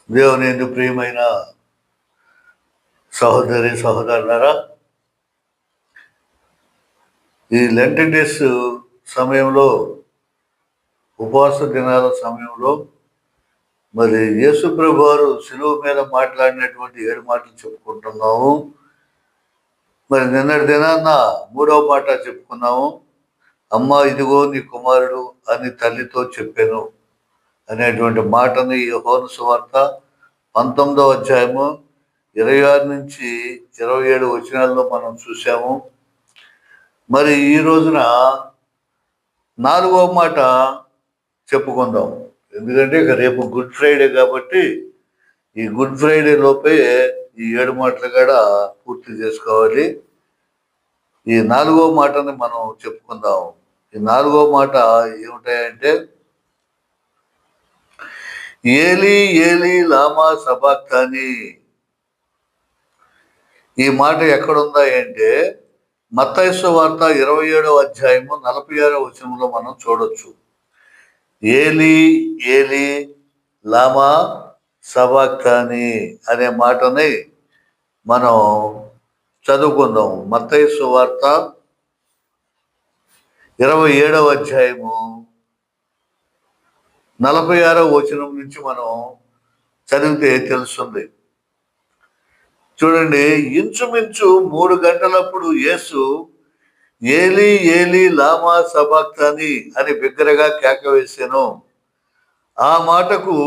దేవుని యందు ప్రియమైన సహోదరి సహోదరులారా, ఈ లెంటన్ డేస్ సమయంలో, ఉపవాస దినాల సమయంలో మరి యేసు ప్రభు వారు శిలువ మీద మాట్లాడినటువంటి 7 మాటలు చెప్పుకుంటున్నాము. మరి నిన్నటి దినాన్న 3వ మాట చెప్పుకున్నాము. అమ్మ ఇదిగో నీ కుమారుడు అని తల్లితో చెప్పాను అనేటువంటి మాటని యోహాను సువార్త 19వ అధ్యాయము 26 నుంచి 27 వచనాల్లో మనం చూసాము. మరి ఈ రోజున 4వ మాట చెప్పుకుందాం. ఎందుకంటే ఇక రేపు గుడ్ ఫ్రైడే కాబట్టి ఈ గుడ్ ఫ్రైడే లోపే ఈ 7 మాటలు కూడా పూర్తి చేసుకోవాలి. ఈ 4వ మాటని మనం చెప్పుకుందాం. ఈ 4వ మాట ఏమిటాయంటే, ఏలీ ఏలీ లామా సబాక్తాని. ఈ మాట ఎక్కడుందా అంటే మత్తయి సువార్త 27వ అధ్యాయము 46వ వచనంలో మనం చూడొచ్చు. ఏలీ ఏలీ లామా సబాక్తాని అనే మాటని మనం చదువుకుందాం. మత్తయి సువార్త 27వ అధ్యాయము 46వ వచనం నుంచి మనం చదివితే తెలుస్తుంది. చూడండి, ఇంచుమించు 3 గంటలప్పుడు యేసు ఏలీ ఏలీ లామా సబాక్తాని అని బిగ్గరగా కేక వేసెను. ఆ మాటకు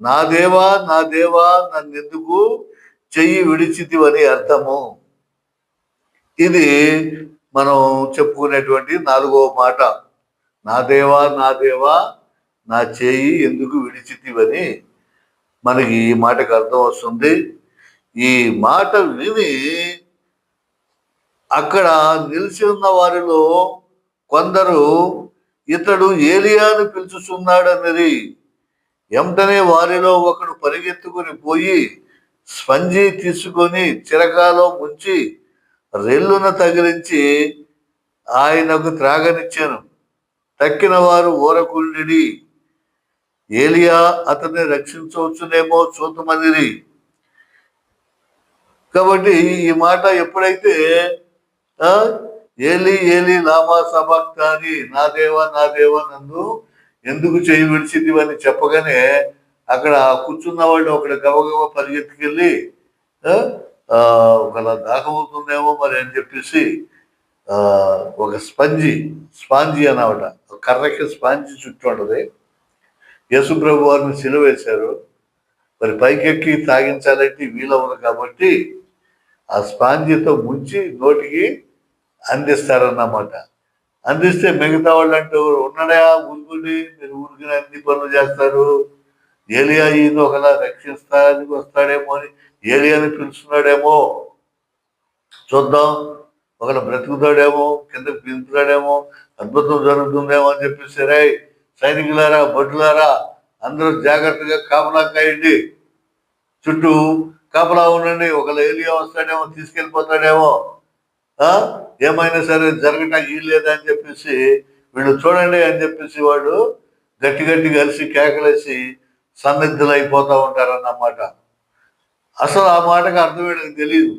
నా దేవా నా దేవా నన్నెందుకు చెయ్యి విడిచితివని అర్థము. ఇది మనం చెప్పుకునేటువంటి 4వ మాట. నా దేవా నా దేవా నా చేయి ఎందుకు విడిచితివని మనకి ఈ మాటకు అర్థం వస్తుంది. ఈ మాట విని అక్కడ నిలిచి ఉన్న వారిలో కొందరు ఇతడు ఏలియాను పిలుచుచున్నాడన్నది. వెంటనే వారిలో ఒకడు పరిగెత్తుకుని పోయి స్పంజి తీసుకొని చిరకాలో ముంచి రెల్లున తగిలించి ఆయనకు త్రాగనిచ్చాను. తక్కిన వారు ఊరకుండి ఏలియా అతన్ని రక్షించవచ్చునేమో చూతమనిరి. కాబట్టి ఈ మాట ఎప్పుడైతే ఏలీ ఏలీ లామా సబాక్తాని, నా దేవా నన్ను ఎందుకు చేయి విడిచిదివని చెప్పగానే అక్కడ కూర్చున్న వాళ్ళు ఒకటి గబగబ పరిగెత్తుకెళ్ళి ఒకలా దాహమవుతుందేమో మరి అని చెప్పేసి ఒక స్పాంజీ అన్నమాట, కర్రకి స్పాంజీ చుట్టూ ఉంటుంది. యేసు ప్రభు వారిని సిలువ వేశారు. మరి పైకెక్కి తాగించాలంటే వీలవదు కాబట్టి ఆ స్పాంజీతో ముంచి నోటికి అందిస్తారన్నమాట. అందిస్తే మిగతా వాళ్ళు అంటూ ఉన్నాడా ఊరుకుని, మీరు ఊరికి అన్ని పనులు చేస్తారు, ఏలియా ఈయన ఒకలా రక్షిస్తానికి వస్తాడేమో అని ఏలియాని పిలుస్తున్నాడేమో, చూద్దాం ఒకలా బ్రతుకుతాడేమో, కిందకి దింపుతాడేమో, అద్భుతం జరుగుతుందేమో అని చెప్పేసి రే సైనికులారా బొడ్డులారా అందరూ జాగ్రత్తగా కాపలా కాయండి, చుట్టూ కాపలా ఉండండి, ఒకవేళ ఏలియా వస్తాడేమో తీసుకెళ్ళిపోతాడేమో, ఏమైనా సరే జరగటానికి వీల్లేదా అని చెప్పేసి వీళ్ళు చూడండి అని చెప్పేసి వాడు గట్టి కలిసి కేకలేసి సన్నిధులు అయిపోతూ ఉంటారన్నమాట. అసలు ఆ మాటకు అర్థం వీళ్ళకి తెలియదు.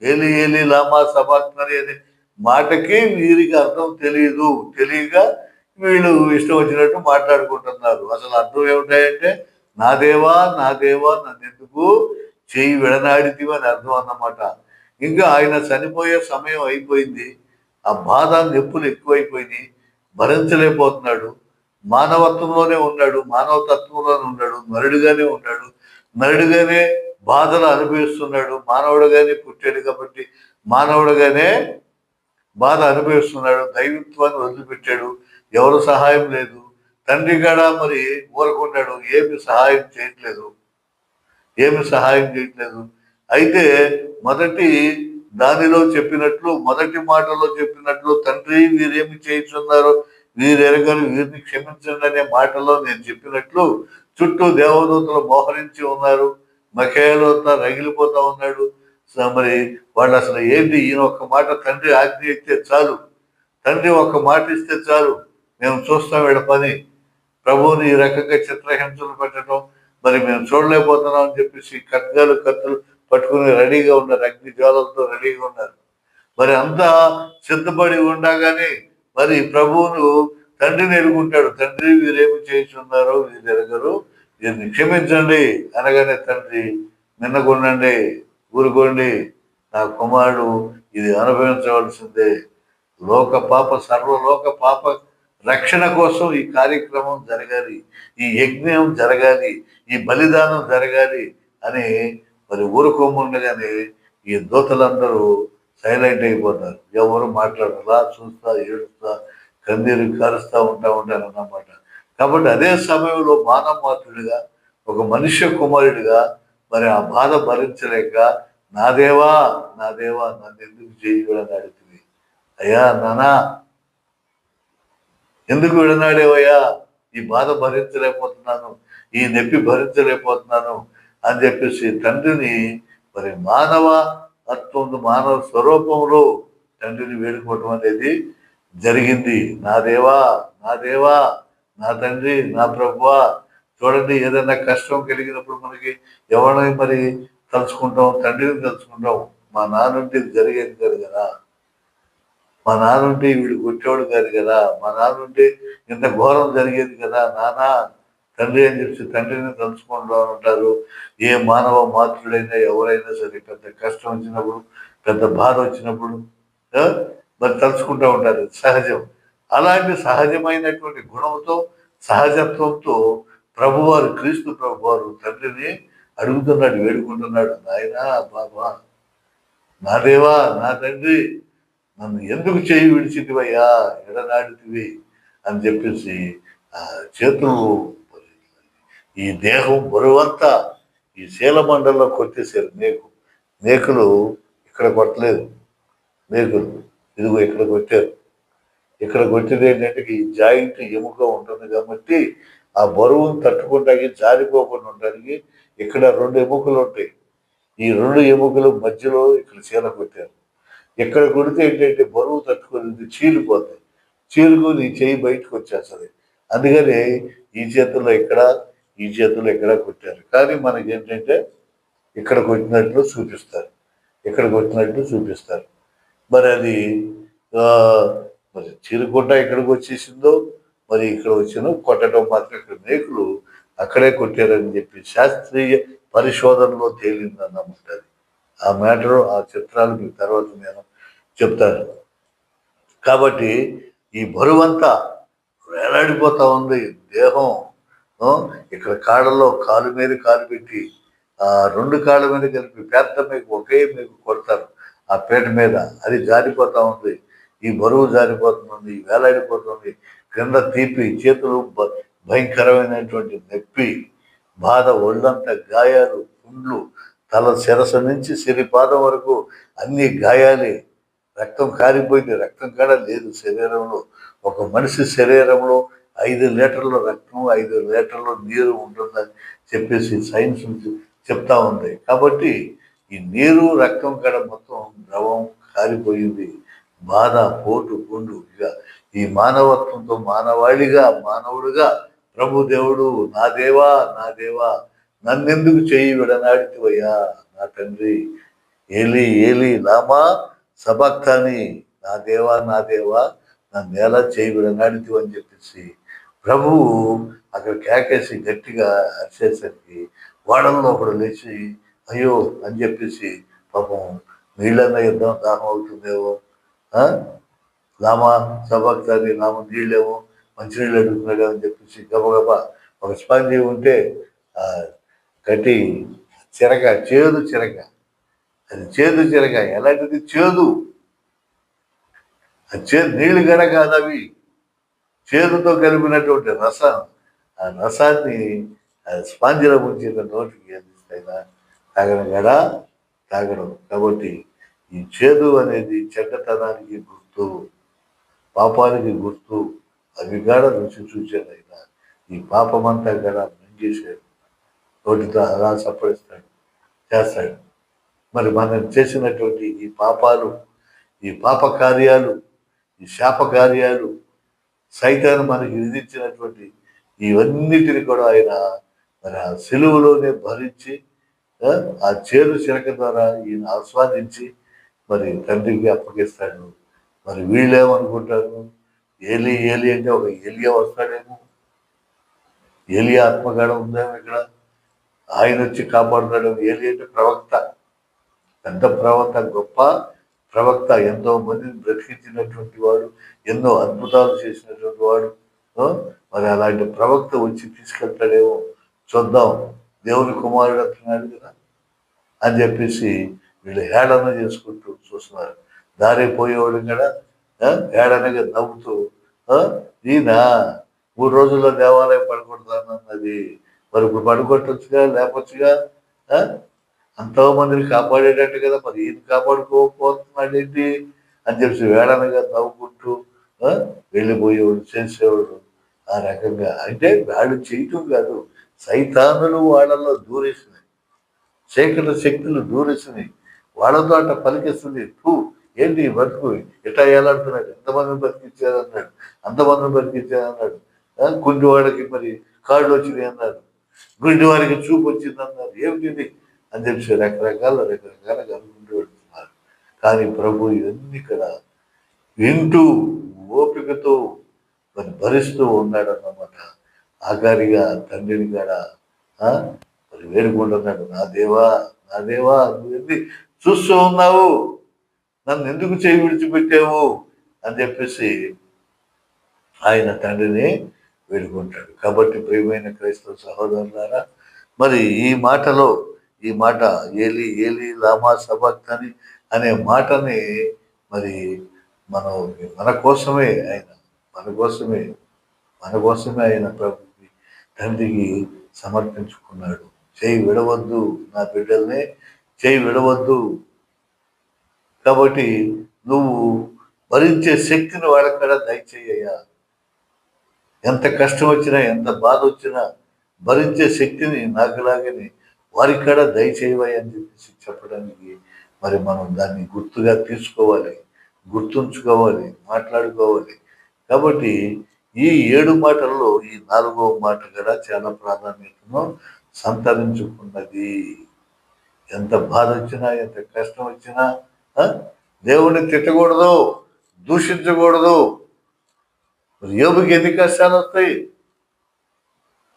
ఏలి ఏలి లామా సబాక్తాని అనే మాటకి వీరికి అర్థం తెలియక వీళ్ళు ఇష్టం వచ్చినట్టు మాట్లాడుకుంటున్నారు. అసలు అర్థం ఏమిటాయంటే నా దేవా నన్నెందుకు చేయి విడనాడితివి అని అర్థం అన్నమాట. ఇంకా ఆయన చనిపోయే సమయం అయిపోయింది. ఆ బాధ నొప్పులు ఎక్కువైపోయినాయి, భరించలేకపోతున్నాడు. మానవత్వంలోనే ఉన్నాడు, మానవతత్వంలోనే ఉన్నాడు, నరుడుగానే బాధలు అనుభవిస్తున్నాడు. మానవుడుగానే పుట్టాడు కాబట్టి మానవుడుగానే బాధ అనుభవిస్తున్నాడు. దైవత్వాన్ని వదిలిపెట్టాడు, ఎవరు సహాయం లేదు. తండ్రి కాడ మరి ఊరకున్నాడు, ఏమి సహాయం చేయట్లేదు. అయితే మొదటి మాటలో చెప్పినట్లు తండ్రి వీరేమి చేయించున్నారో వీరెరగరు, వీరిని క్షమించండి అనే మాటలో నేను చెప్పినట్లు చుట్టూ దేవదూతలు మోహరించి ఉన్నారు. మఖేలతో రగిలిపోతా ఉన్నాడు. మరి వాళ్ళు అసలు ఏంటి, ఈయన ఒక్క మాట తండ్రి ఆజ్ఞ ఇస్తే చాలు, తండ్రి ఒక్క మాట ఇస్తే చాలు, మేము చూస్తాం వీళ్ళ పని. ప్రభువుని ఈ రకంగా చిత్రహింసలు పెట్టడం, మరి మేము చూడలేకపోతున్నాం అని చెప్పేసి ఖడ్గాలు కత్తులు పట్టుకుని రెడీగా ఉన్నారు, అగ్ని జ్వాలలతో రెడీగా ఉన్నారు. మరి అంతా సిద్ధపడి ఉండగానే మరి ప్రభువును తండ్రిని ఎరుగుంటాడు. తండ్రి వీరేమి చేస్తున్నారో వీరు ఎరగరు, వీరిని క్షమించండి అనగానే తండ్రి నిన్నగొండండి, ఊరుకోండి, నా కుమారుడు ఇది అనుభవించవలసిందే. సర్వలోక పాప రక్షణ కోసం ఈ కార్యక్రమం జరగాలి, ఈ యజ్ఞం జరగాలి, ఈ బలిదానం జరగాలి అని మరి ఊరుకోముండగానే ఈ దూతలందరూ సైలెంట్ అయిపోతారు. ఎవరు మాట్లాడాలా, చూస్తా ఏడుస్తా కన్నీరు కరుస్తా ఉంటారు అన్నమాట. కాబట్టి అదే సమయంలో మానవమాత్రుడిగా ఒక మనుష్య కుమారుడిగా మరి ఆ బాధ భరించలేక నా దేవా నన్ను ఎందుకు చేయకూడదని అడుగుతుంది. అయ్యా నానా ఎందుకు విడనాడేవయ్యా, ఈ బాధ భరించలేకపోతున్నాను, ఈ నొప్పి భరించలేకపోతున్నాను అని చెప్పేసి తండ్రిని మరి మానవ స్వరూపంలో తండ్రిని వేడుకోవటం అనేది జరిగింది. నా దేవా నా తండ్రి, నా ప్రభువా. చూడండి, ఏదైనా కష్టం కలిగినప్పుడు మనకి ఎవరిని మరి తలుచుకుంటాం, తండ్రిని తలుచుకుంటాం. మా నాన్నంటే ఇది జరిగేది కాదు కదా, మా నాన్నంటే వీడు కొట్టేవాడు కాదు కదా, మా నాన్నంటే ఇంత ఘోరం జరిగేది కదా, నానా తండ్రి అని చెప్పి తండ్రిని తలుచుకుంటూ ఉంటారు. ఏ మానవ మాతృడైనా ఎవరైనా సరే పెద్ద కష్టం వచ్చినప్పుడు, పెద్ద బాధ వచ్చినప్పుడు మరి తలుచుకుంటూ ఉంటారు, సహజం. అలాంటి సహజమైనటువంటి గుణంతో, సహజత్వంతో ప్రభువారు, క్రీస్తు ప్రభువారు తండ్రిని అడుగుతున్నాడు, వేడుకుంటున్నాడు. నాయనా బాబా, నా దేవా, నా తండ్రి, నన్ను ఎందుకు చేయి విడిచితివయ్యా, ఎడనాడితివి అని చెప్పేసి ఆ చేతులు, ఈ దేహం బరువంతా ఈ శీలమండల్లో కొట్టేశారు. మేకులు ఇక్కడ కొట్టలేదు, మేకులు ఇదిగో ఇక్కడ కొట్టారు. ఇక్కడ కొట్టేది ఏంటంటే ఈ జాయింట్ ఎముక ఉంటుంది కాబట్టి ఆ బరువును తట్టుకుంటానికి, జారిపోకుండా ఉండడానికి ఇక్కడ 2 ఎముకలు ఉంటాయి. ఈ 2 ఎముకలు మధ్యలో ఇక్కడ చీల కొట్టారు. ఇక్కడ కొడితే ఏంటంటే బరువు తట్టుకుని చీలిపోతాయి, చీలుకొని చేయి బయటకు వచ్చేస్తుంది. అందుకని ఈ చేతుల్లో ఇక్కడ, ఈ చేతుల్లో ఇక్కడ కొట్టారు. కానీ మనకి ఏంటంటే ఇక్కడ కొట్టినట్లు చూపిస్తారు, ఇక్కడ కొట్టినట్లు చూపిస్తారు. మరి అది మరి చీలుకుంటా ఎక్కడికి వచ్చేసిందో, మరి ఇక్కడ వచ్చిన కొట్టడం మాత్రం ఇక్కడ మేకులు అక్కడే కొట్టారని చెప్పి శాస్త్రీయ పరిశోధనలో తేలిందన్నమాట. అది ఆ మ్యాటర్, ఆ చిత్రాలు మీకు తర్వాత నేను చెప్తాను. కాబట్టి ఈ బరువంతా వేలాడిపోతా ఉంది దేహం. ఇక్కడ కాళ్ళలో కాలు మీద కాలు పెట్టి ఆ 2 కాళ్ళ మీద కలిపి పెద్ద మీకు ఒకే మీకు కొడతారు ఆ పీట మీద, అది జారిపోతా ఉంది. ఈ బరువు జారిపోతుంది, వేలాడిపోతుంది. క్రింద తీపి, చేతులు భయంకరమైనటువంటి నొప్పి, బాధ, ఒళ్ళంతా గాయాలు, పుండ్లు, తల శిరస్సు నుంచి సిరిపాదం వరకు అన్ని గాయాలే. రక్తం కారిపోయింది, రక్తం కూడా లేదు శరీరంలో. ఒక మనిషి శరీరంలో 5 లీటర్ల రక్తం, 5 లీటర్ల నీరు ఉంటుందని చెప్పేసి సైన్స్ చెప్తా ఉంది. కాబట్టి ఈ నీరు, రక్తం కూడా మొత్తం ద్రవం కారిపోయింది. బాధ, పోటు, పుండు. ఇక ఈ మానవత్వంతో మానవుడుగా ప్రభు దేవుడు, నా దేవా నన్నెందుకు చేయి విడనాడితివయ్యా, నా తండ్రి, ఏలి లామా సబక్తాని, నా దేవా నన్ను ఎలా చేయి విడనాడితివి అని చెప్పేసి ప్రభువు అక్కడ కేకేసి గట్టిగా అరిచేసరికి వాడల్లో ఒకడు లేచి అయ్యో అని చెప్పేసి పాపం నీళ్ళన్న యుద్ధం దాహం అవుతుందేమో, లామా సబక్తాని, లామా నీళ్ళేమో, మంచినీళ్ళు అడుగుతున్నాడు అని చెప్పేసి గబగబా ఒక స్పాంజీ ఉంటే కట్టి చిరక, చేదు చిరక, అది చేదు చిరక. ఎలాంటిది? చేదు. నీళ్ళు గడ కాదు, అవి చేదుతో కలిపినటువంటి రసం. ఆ రసాన్ని స్పాంజిలో ముంచి నోటికి అందిస్తాయినా తాగడం గడ తాగడం. కాబట్టి ఈ చేదు అనేది చెడ్డతనానికి గుర్తు, పాపానికి గుర్తు. అవి గడ రుచి చూసాడు ఆయన. ఈ పాపమంతా గడ మింగేశాడు, నోటితో అలా సప్పడిస్తాడు, చేస్తాడు. మరి మనం చేసినటువంటి ఈ పాపాలు, ఈ పాప కార్యాలు, ఈ శాప కార్యాలు, సైతాను మనకి విధించినటువంటి ఇవన్నిటిని కూడా ఆయన మరి ఆ సిలువలోనే భరించి ఆ చేరు చిలక ద్వారా ఈయన ఆస్వాదించి మరి తండ్రికి అప్పగిస్తాడు. మరి వీళ్ళేమనుకుంటారు, ఏలి ఏలి అంటే ఒక ఏలియా వస్తాడేమో, ఏలియా ఆత్మగాడ ఉందేమో ఇక్కడ, ఆయన వచ్చి కాపాడుతాడు. ఏలి అంటే ప్రవక్త, పెద్ద ప్రవక్త, గొప్ప ప్రవక్త, ఎంతో మందిని బ్రతికించినటువంటి వాడు, ఎన్నో అద్భుతాలు చేసినటువంటి వాడు. మరి అలాంటి ప్రవక్త వచ్చి తీసుకెళ్తాడేమో చూద్దాం, దేవుని కుమారుడు అంటున్నాడు కదా అని చెప్పేసి వీళ్ళు హేళన చేసుకుంటూ చూస్తున్నారు. దారి పోయేవాడు కూడా హేళనగా నవ్వుతూ, ఈయన 3 రోజుల్లో దేవాలయం పడుకుంటానన్నది, మరి ఇప్పుడు పడుకోవచ్చుగా, లేపచ్చుగా, ఎంతో మందిని కాపాడేటట్టు కదా, మరి ఈయన కాపాడుకోకపోతున్నాడు ఏంటి అని చెప్పి వేళనగా నవ్వుకుంటూ వెళ్ళిపోయేవాడు, చేసేవాడు. ఆ రకంగా అంటే వాళ్ళు చేయటం కాదు, సైతానులు వాళ్ళలో దూరేసినాయి, చీకటి శక్తులు దూరేసినాయి, వాళ్ళతో అట్ట పలికిస్తుంది. ఏంటి బతుకు ఎట్లా వేయాలంటున్నాడు, ఎంతమందిని బతికించారన్నాడు, అంతమందిని బతికించారన్నాడు. కుంటివాడికి మరి కాళ్ళు వచ్చినాయి అన్నారు, గుండి వారికి చూపు వచ్చింది అన్నారు, ఏమిటి అని చెప్పి రకరకాలుగా అనుకుంటూ వెళ్తున్నారు. కానీ ప్రభు ఇవన్నీ కూడా వింటూ ఓపికతో మరి భరిస్తూ ఉన్నాడు అన్నమాట. ఆఖరిగా తండ్రిని కూడా మరి వేడుకుంటున్నాడు, నా దేవా నువ్వు ఎందుకు చూస్తూ ఉన్నావు, నన్ను ఎందుకు చేయి విడిచిపెట్టావు అని చెప్పేసి ఆయన తండ్రిని వేడుకుంటాడు. కాబట్టి ప్రియమైన క్రైస్తవ సహోదరులారా, మరి ఈ మాట ఏలి ఏలి లామా సబక్తని అనే మాటని మరి మన కోసమే ఆయన ప్రభుకి తండ్రికి సమర్పించుకున్నాడు. చేయి విడవద్దు, నా బిడ్డల్ని చేయి విడవద్దు. కాబట్టి నువ్వు భరించే శక్తిని వాళ్ళక్కడ దయచేయ్యా, ఎంత కష్టం వచ్చినా ఎంత బాధ వచ్చినా భరించే శక్తిని నాకులాగని వారికి కూడా దయచేయవా అని చెప్పేసి చెప్పడానికి మరి మనం దాన్ని గుర్తుగా తీసుకోవాలి, గుర్తుంచుకోవాలి, మాట్లాడుకోవాలి. కాబట్టి ఈ 7 మాటల్లో ఈ 4వ మాట కూడా చాలా ప్రాధాన్యతను సంతరించుకున్నది. ఎంత బాధ వచ్చినా ఎంత కష్టం వచ్చినా దేవుణ్ణి తిట్టకూడదు, దూషించకూడదు. మరి యోబుకి ఎన్ని కష్టాలు వస్తాయి,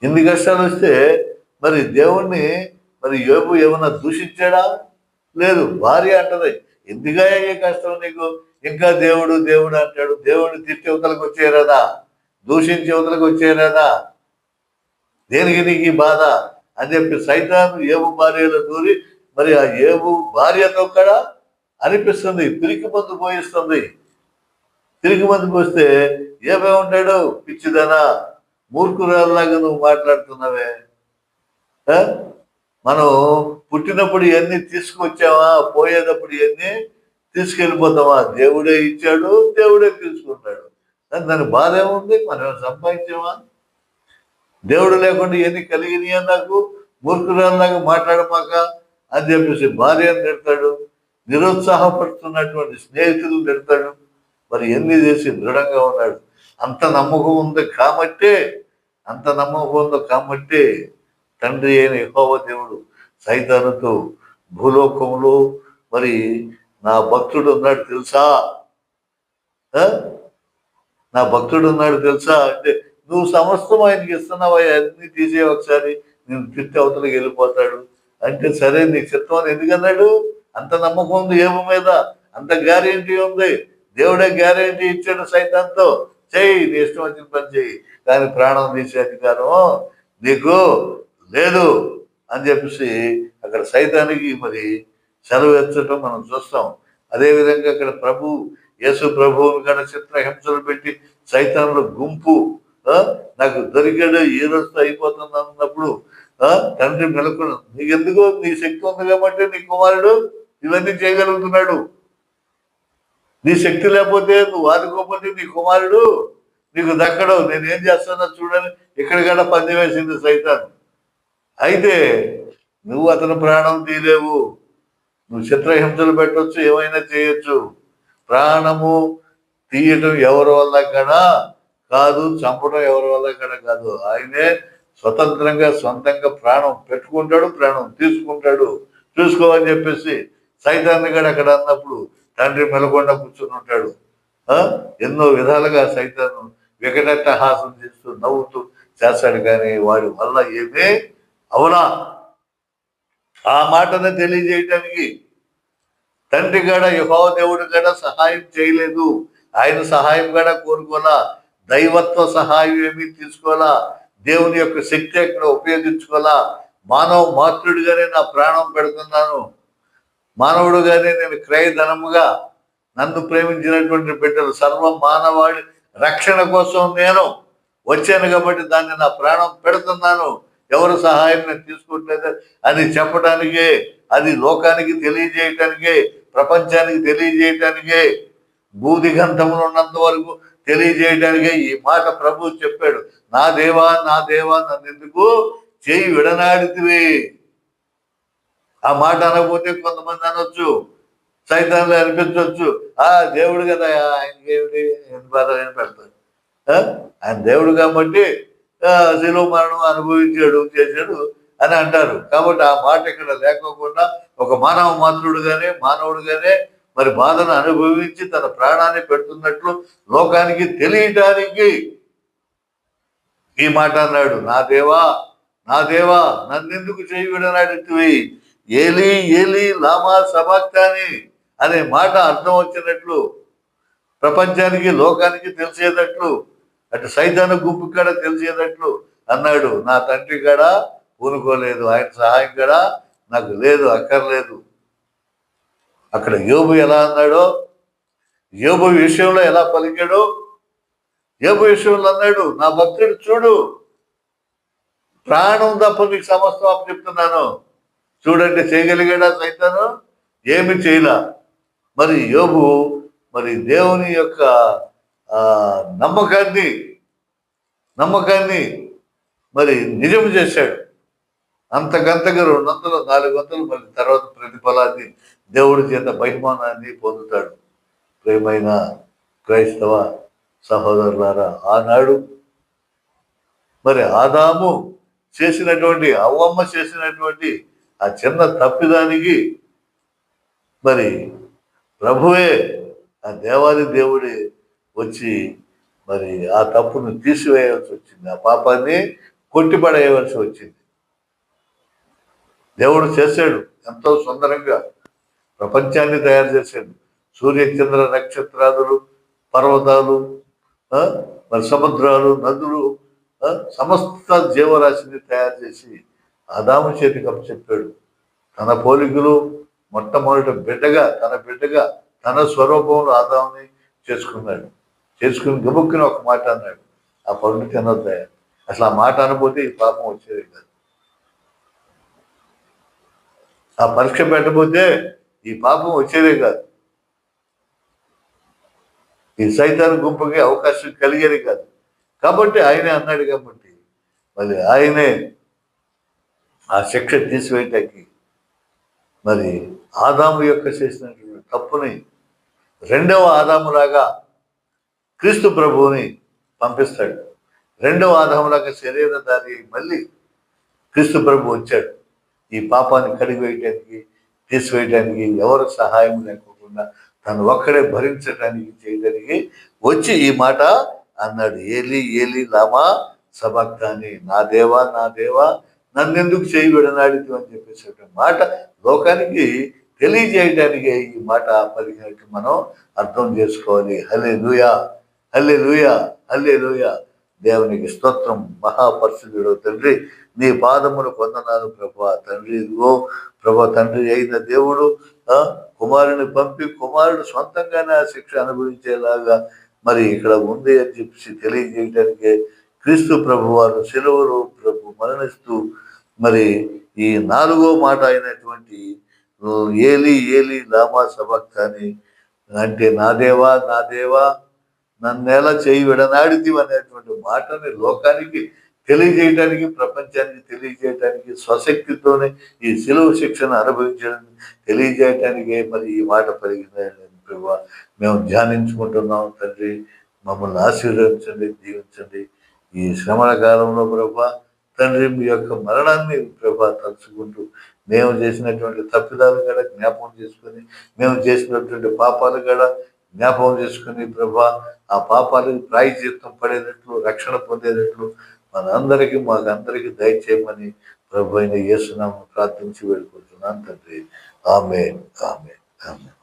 ఎన్ని కష్టాలు వస్తే మరి దేవుణ్ణి మరి యోబు ఏమన్నా దూషించాడా? లేదు. భార్య అంటది, ఎందుగా ఏ కష్టం నీకు, ఇంకా దేవుడు అంటాడు. దేవుడిని తిట్టి యువతలకు వచ్చేయరాదా, దూషించి యువతలకు వచ్చేయరాదా, దేనికి నీకు ఈ బాధ అని చెప్పి సైతాను యోబు భార్యలో దూరి మరి ఆ యోబు భార్యతో కూడా అనిపిస్తుంది, పిరికి మందు పోయిస్తుంది. తిరిగి మందుకు వస్తే ఏమేముంటాడు, పిచ్చిదనా, మూర్ఖురాల్లాగా నువ్వు మాట్లాడుతున్నావే, మనం పుట్టినప్పుడు ఇవన్నీ తీసుకొచ్చావా, పోయేటప్పుడు ఇవన్నీ తీసుకెళ్ళిపోతావా, దేవుడే ఇచ్చాడు, దేవుడే తీసుకుంటాడు. దాని బాధ ఏముంది, మనం సంపాదించావా, దేవుడు లేకుండా ఇవన్నీ కలిగినాయా, నాకు మూర్ఖురాల్లాగా మాట్లాడమాక అని చెప్పేసి భార్యను తిడతాడు, నిరుత్సాహపడుతున్నటువంటి స్నేహితులు తిడతాడు. మరి ఎన్ని చేసి దృఢంగా ఉన్నాడు. అంత నమ్మకం ఉంది కాబట్టి తండ్రి అయిన యెహోవా దేవుడు సైతానుతో భూలోకంలో మరి నా భక్తుడు ఉన్నాడు తెలుసా, అంటే నువ్వు సమస్తం ఆయనకి ఇస్తున్నావా, అన్ని తీసే ఒకసారి నేను తిట్టి అవతలకి వెళ్ళిపోతాడు అంటే, సరే నీ చిత్తం అని ఎందుకన్నాడు. అంత నమ్మకం ఉంది ఏమో మీద, అంత గ్యారెంటీ ఉంది, దేవుడే గ్యారెంటీ ఇచ్చాడు సైతాన్తో, చెయ్యి నీ ఇష్టం వచ్చిన పని చెయ్యి, కానీ ప్రాణం తీసే అధికారం నీకు లేదు అని చెప్పేసి అక్కడ సైతానికి మరి సెలవు ఎత్తడం మనం చూస్తాం. అదేవిధంగా అక్కడ యేసు ప్రభువుని కూడా చిత్రహింసలు పెట్టి సైతాన్ల గుంపు నాకు దొరికాడు, ఈ రోజుతో అయిపోతుంది అన్నప్పుడు తండ్రి మెలకుడు, నీకెందుకు, నీ శక్తి ఉంది కాబట్టి నీ కుమారుడు ఇవన్నీ చేయగలుగుతున్నాడు, నీ శక్తి లేకపోతే నువ్వు ఆదుకోకపోతే నీ కుమారుడు నీకు దక్కడు, నేనేం చేస్తానో చూడని ఇక్కడికన్నా పంది వేసింది సైతాన్. అయితే నువ్వు అతని ప్రాణం తీయలేవు, నువ్వు చిత్రహింసలు పెట్టవచ్చు, ఏమైనా చేయొచ్చు, ప్రాణము తీయటం ఎవరి వల్ల కూడా కాదు, చంపడం ఎవరి వల్ల కూడా కాదు, ఆయనే స్వతంత్రంగా సొంతంగా ప్రాణం పెట్టుకుంటాడు, ప్రాణం తీసుకుంటాడు. చూసుకోమని చెప్పేసి సైతాన్ని కూడా అక్కడ అన్నప్పుడు తండ్రి మెలకుండా కూర్చుని ఉంటాడు. ఎన్నో విధాలుగా సైతాను వికటట్టహాసం చేస్తూ నవ్వుతూ చేస్తాడు, కానీ వాడి వల్ల ఏమీ అవునా ఆ మాటను తెలియజేయటానికి తండ్రి గడ యెహోవా దేవుడు గడ సహాయం చేయలేదు. ఆయన సహాయం కూడా కోరుకోవాలా, దైవత్వ సహాయం ఏమీ తీసుకోవాలా, దేవుని యొక్క శక్తి అక్కడ ఉపయోగించుకోవాలా. మానవ మాతృడిగానే నా ప్రాణం పెడుతున్నాను, మానవుడుగానే నేను క్రయధనముగా నన్ను ప్రేమించినటువంటి బిడ్డలు సర్వ మానవాళి రక్షణ కోసం నేను వచ్చాను కాబట్టి దాన్ని నా ప్రాణం పెడుతున్నాను, ఎవరు సహాయం నేను తీసుకోవట్లేదు అని చెప్పడానికే, అది లోకానికి తెలియజేయటానికే, ప్రపంచానికి తెలియజేయటానికే, భూదిగంధములు ఉన్నంత వరకు తెలియజేయడానికే ఈ మాట ప్రభు చెప్పాడు. నా దేవా నా దేవా నన్ను ఎందుకు చేయి విడనాడితివి. ఆ మాట అనకపోతే కొంతమంది అనొచ్చు, సైతాన్లు అనిపించవచ్చు, దేవుడు కదా ఆయనకి ఏమిటి బాధ అని పెడతాడు. ఆయన దేవుడు కాబట్టి శిలువ మరణం అనుభవించాడు చేశాడు అని అంటారు. కాబట్టి ఆ మాట ఇక్కడ లేకోకుండా ఒక మానవుడుగానే మరి బాధను అనుభవించి తన ప్రాణాన్ని పెడుతున్నట్లు లోకానికి తెలియటానికి ఈ మాట అన్నాడు. నా దేవా నా దేవా నన్నెందుకు చేయి విడనాడితివి, ఏలీ ఏలీ లామా సబాక్తాని అనే మాట అర్థం వచ్చినట్లు, ప్రపంచానికి లోకానికి తెలిసేటట్లు, అటు సైతాను గుంపు కూడా తెలిసేటట్లు అన్నాడు. నా తండ్రి కూడా పూనుకోలేదు, ఆయన సహాయం కూడా నాకు లేదు, అక్కర్లేదు. అక్కడ యోబు ఎలా అన్నాడో, యోబు విషయంలో ఎలా పలికాడో, యోబు విషయంలో అన్నాడు, నా భక్తుడు చూడు, ప్రాణం తప్ప నీకు సమస్తం అప్పు చెప్తున్నాను. చూడండి, చేయగలిగాడా సైతాను? ఏమి చేయలా. మరి యోబు మరి దేవుని యొక్క నమ్మకాన్ని మరి నిజం చేశాడు. అంతకంతగా 200 400 మరి తర్వాత ప్రతిఫలాన్ని దేవుడి చేత బహుమానాన్ని పొందుతాడు. ప్రేమైన క్రైస్తవ సహోదరులారా, ఆనాడు మరి ఆదాము చేసినటువంటి, అవ్వమ్మ చేసినటువంటి ఆ చిన్న తప్పిదానికి మరి ప్రభువే, ఆ దేవాది దేవుడే వచ్చి మరి ఆ తప్పును తీసివేయవలసి వచ్చింది, ఆ పాపాన్ని కొట్టిపడేయవలసి వచ్చింది. దేవుడు చేశాడు ఎంతో సుందరంగా, ప్రపంచాన్ని తయారు చేశాడు. సూర్యచంద్ర నక్షత్రాదులు, పర్వతాలు, మరి సముద్రాలు, నదులు, సమస్త జీవరాశిని తయారు చేసి ఆదాము చేతికి అప్పచెప్పాడు. తన పోలికలు మొట్టమొదటి బిడ్డగా తన స్వరూపంలో ఆదాముని చేసుకున్నాడు. చేసుకుని గబుక్కుని ఒక మాట అన్నాడు, ఆ పండు తినొద్దా. అసలు ఆ మాట అనబోతే ఈ పాపం వచ్చేది కాదు. ఆ పరీక్ష పెట్టబోతే ఈ పాపం వచ్చేదే కాదు. ఈ సైతాను గుంపుకి అవకాశం కలిగేది కాదు. కాబట్టి ఆయనే అన్నాడు కాబట్టి మరి ఆయనే ఆ శిక్ష తీసివేయటానికి మరి ఆదాము యొక్క చేసినటువంటి తప్పుని రెండవ ఆదాములాగా క్రీస్తు ప్రభువుని పంపిస్తాడు. రెండవ ఆదాములాగా శరీరధారి మళ్ళీ క్రీస్తు ప్రభు వచ్చాడు. ఈ పాపాన్ని కడిగివేయటానికి, తీసివేయటానికి, ఎవరు సహాయం లేకోకుండా తను ఒక్కడే భరించడానికి, చేయడానికి వచ్చి ఈ మాట అన్నాడు, ఏలీ ఏలీ లామా సబక్తాని, నా దేవా నా దేవా నన్నెందుకు చేయి విడనాడితు అని చెప్పేసి మాట లోకానికి తెలియజేయటానికి ఈ మాట పలికినట్టు మనం అర్థం చేసుకోవాలి. హల్లెలూయా హల్లెలూయా హల్లెలూయా. దేవునికి స్తోత్రం. మహాపరిశుద్ధుడు తండ్రి, నీ పాదమును పొందనాలు ప్రభా. తండ్రి, ఇదిగో ప్రభా, తండ్రి అయిన దేవుడు కుమారుని పంపి కుమారుడు సొంతంగానే ఆ శిక్ష అనుభవించేలాగా మరి ఇక్కడ ఉంది అని చెప్పి తెలియజేయటానికి క్రీస్తు ప్రభు వారు సెలవులు ప్రభు మరణిస్తూ మరి ఈ 4వ మాట అయినటువంటి ఏలీ ఏలీ లామా సబక్తాని అంటే నా దేవా నా దేవా నన్నేలా చేయి విడనాడిది అనేటువంటి మాటని లోకానికి తెలియజేయటానికి, ప్రపంచానికి తెలియజేయటానికి, స్వశక్తితోనే ఈ శిలువ శిక్షను అనుభవించడానికి తెలియజేయటానికే మరి ఈ మాట పలికిందని ప్రభా మేము ధ్యానించుకుంటున్నాం. తండ్రి, మమ్మల్ని ఆశీర్వదించండి, దీవించండి. ఈ శ్రమణ కాలంలో ప్రభా తండ్రి మీ యొక్క మరణాన్ని ప్రభా తలుచుకుంటూ మేము చేసినటువంటి తప్పిదాలు కూడా జ్ఞాపకం చేసుకొని, మేము చేసినటువంటి పాపాలు కూడా జ్ఞాపకం చేసుకుని ప్రభా ఆ పాపాలకు ప్రాయశ్చిత్తం పడేటట్లు, రక్షణ పొందేటట్లు మాకందరికీ దయచేయమని ప్రభు అయిన యేసునామమున ప్రార్థించి వేడుకుంటున్నాను తండ్రి. ఆమేన్, ఆమేన్, ఆమేన్.